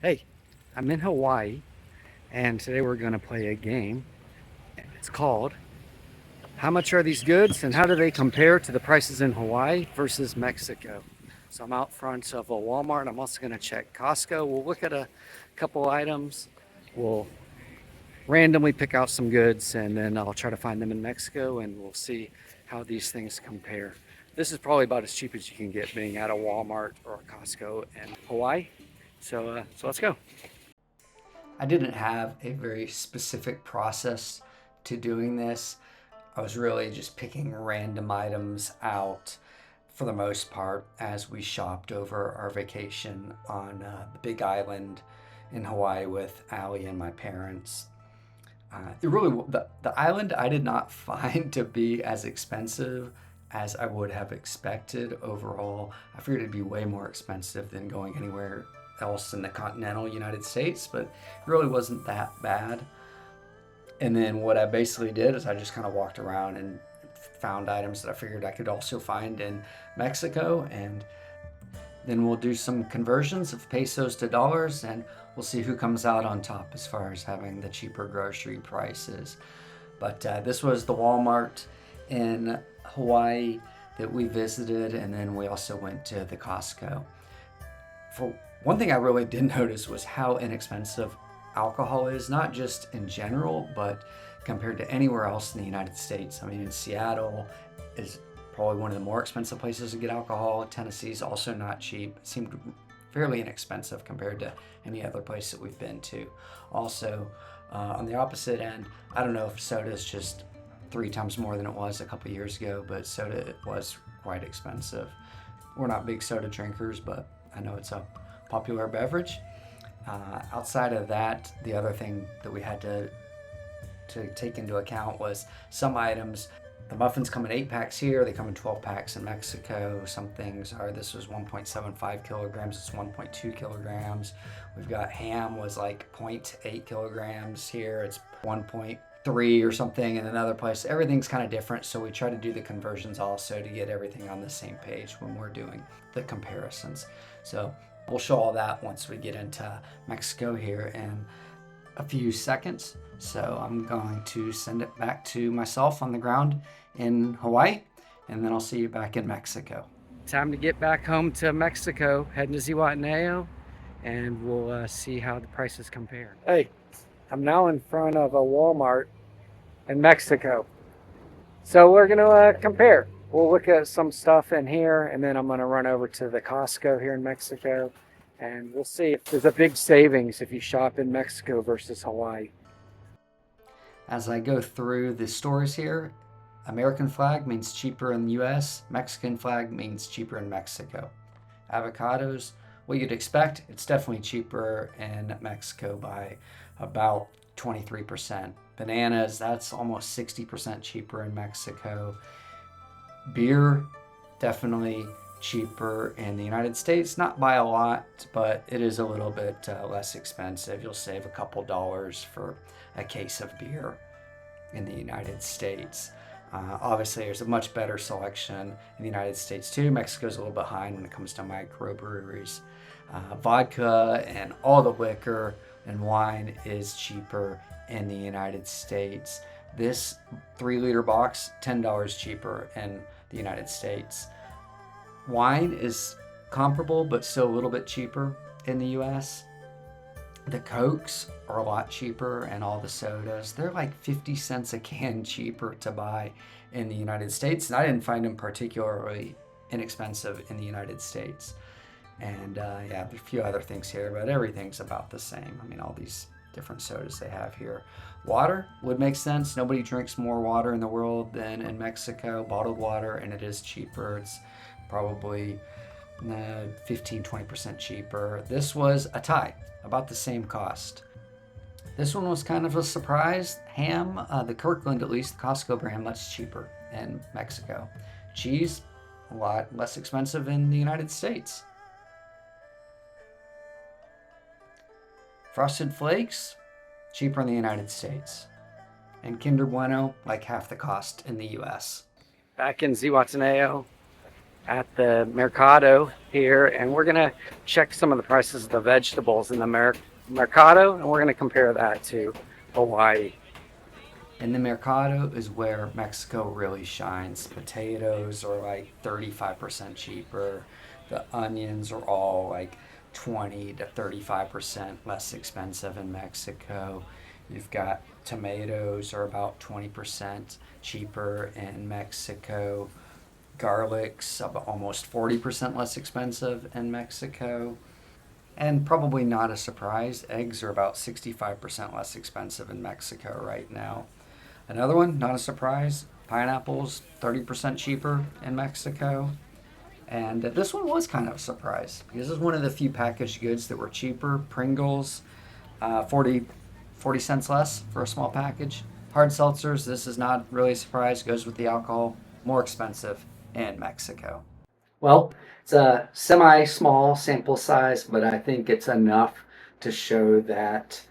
Hey, I'm in Hawaii, and today we're going to play a game. It's called How Much Are These Goods and How Do They Compare to the Prices in Hawaii versus Mexico? So I'm out front of a Walmart. I'm also going to check Costco. We'll look at a couple items. We'll randomly pick out some goods, and then I'll try to find them in Mexico, and we'll see how these things compare. This is probably about as cheap as you can get being at a Walmart or a Costco in Hawaii. So let's go. I didn't have a very specific process to doing this. I was really just picking random items out for the most part as we shopped over our vacation on the Big Island in Hawaii with Allie and my parents. The island I did not find to be as expensive as I would have expected overall. I figured it'd be way more expensive than going anywhere else in the continental United States, but it really wasn't that bad. And then what I basically did is I just kind of walked around and found items that I figured I could also find in Mexico, and then we'll do some conversions of pesos to dollars, and we'll see who comes out on top as far as having the cheaper grocery prices. But this was the Walmart in Hawaii that we visited, and then we also went to the Costco. For one thing I really did notice was how inexpensive alcohol is, not just in general, but compared to anywhere else in the United States. I mean, in Seattle is probably one of the more expensive places to get alcohol. Tennessee's also not cheap. It seemed fairly inexpensive compared to any other place that we've been to. Also, on the opposite end, I don't know if soda is just 3 times more than it was a couple years ago, but soda was quite expensive. We're not big soda drinkers, but I know it's a popular beverage. Outside of that, the other thing that we had to take into account was some items. The muffins come in 8 packs here, they come in 12 packs in Mexico. Some things are, this was 1.75 kilograms, it's 1.2 kilograms. We've got ham was like 0.8 kilograms here, it's 1.3 or something in another place. Everything's kind of different, so we try to do the conversions also to get everything on the same page when we're doing the comparisons. So we'll show all that once we get into Mexico here in a few seconds. So I'm going to send it back to myself on the ground in Hawaii, and then I'll see you back in Mexico. Time to get back home to Mexico, heading to Zihuatanejo, and we'll see how the prices compare. Hey, I'm now in front of a Walmart in Mexico. So we're gonna compare. We'll look at some stuff in here, and then I'm gonna run over to the Costco here in Mexico, and we'll see if there's a big savings if you shop in Mexico versus Hawaii. As I go through the stores here, American flag means cheaper in the US, Mexican flag means cheaper in Mexico. Avocados, what you'd expect, it's definitely cheaper in Mexico by about 23%. Bananas, that's almost 60% cheaper in Mexico. Beer, definitely cheaper in the United States, not by a lot, but it is a little bit less expensive. You'll save a couple dollars for a case of beer in the United States. Obviously, there's a much better selection in the United States too. Mexico's a little behind when it comes to microbreweries. Vodka and all the liquor and wine is cheaper in the United States. This 3-liter box, $10 cheaper in the United States. Wine is comparable, but still a little bit cheaper in the US. The Cokes are a lot cheaper, and all the sodas, they're like 50 cents a can cheaper to buy in the United States. And I didn't find them particularly inexpensive in the United States. And yeah, there's a few other things here, but everything's about the same. I mean, all these different sodas they have here. Water would make sense. Nobody drinks more water in the world than in Mexico, bottled water, and it is cheaper. It's probably 15-20% cheaper. This was a tie, about the same cost. This one was kind of a surprise. Ham, the Kirkland at least, the Costco brand, much cheaper in Mexico. Cheese, a lot less expensive in the United States. Frosted Flakes, cheaper in the United States. And Kinder Bueno, like half the cost in the US. Back in Zihuatanejo, at the Mercado here, and we're gonna check some of the prices of the vegetables in the Mercado, and we're gonna compare that to Hawaii. In the Mercado is where Mexico really shines. Potatoes are like 35% cheaper. The onions are all like 20 to 35% less expensive in Mexico. You've got tomatoes are about 20% cheaper in Mexico. Garlic's about almost 40% less expensive in Mexico. And probably not a surprise, eggs are about 65% less expensive in Mexico right now. Another one, not a surprise, pineapples 30% cheaper in Mexico. And this one was kind of a surprise because this is one of the few packaged goods that were cheaper. Pringles, 40 cents less for a small package. Hard seltzers, this is not really a surprise, goes with the alcohol, more expensive in Mexico. Well, it's a semi-small sample size, but I think it's enough to show that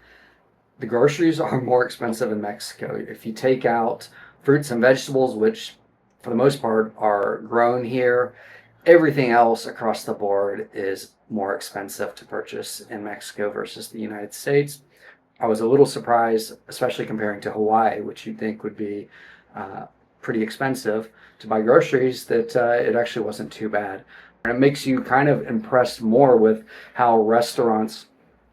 the groceries are more expensive in Mexico. If you take out fruits and vegetables, which for the most part are grown here, everything else across the board is more expensive to purchase in Mexico versus the United States. I was a little surprised, especially comparing to Hawaii, which you'd think would be pretty expensive to buy groceries, that it actually wasn't too bad. And it makes you kind of impressed more with how restaurants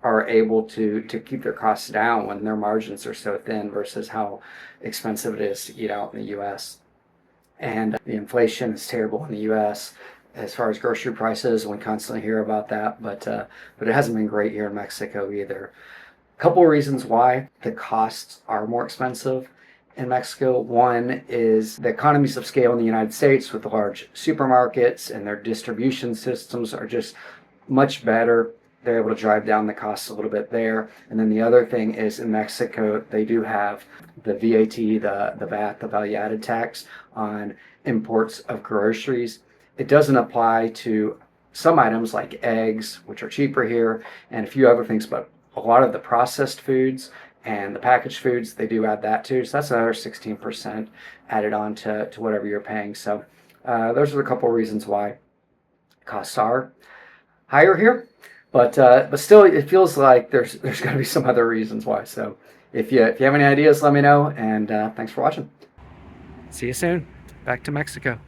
are able to keep their costs down when their margins are so thin versus how expensive it is to eat out in the U.S. And the inflation is terrible in the U.S. as far as grocery prices. We constantly hear about that, but it hasn't been great here in Mexico either. A couple of reasons why the costs are more expensive in Mexico. One is the economies of scale in the United States with the large supermarkets, and their distribution systems are just much better. They're able to drive down the costs a little bit there. And then the other thing is in Mexico, they do have the VAT, the VAT, the value added tax on imports of groceries. It doesn't apply to some items like eggs, which are cheaper here, and a few other things, but a lot of the processed foods and the packaged foods, they do add that too. So that's another 16% added on to whatever you're paying. So those are a couple of reasons why costs are higher here. But still, it feels like there's got to be some other reasons why. So if you have any ideas, let me know. And thanks for watching. See you soon. Back to Mexico.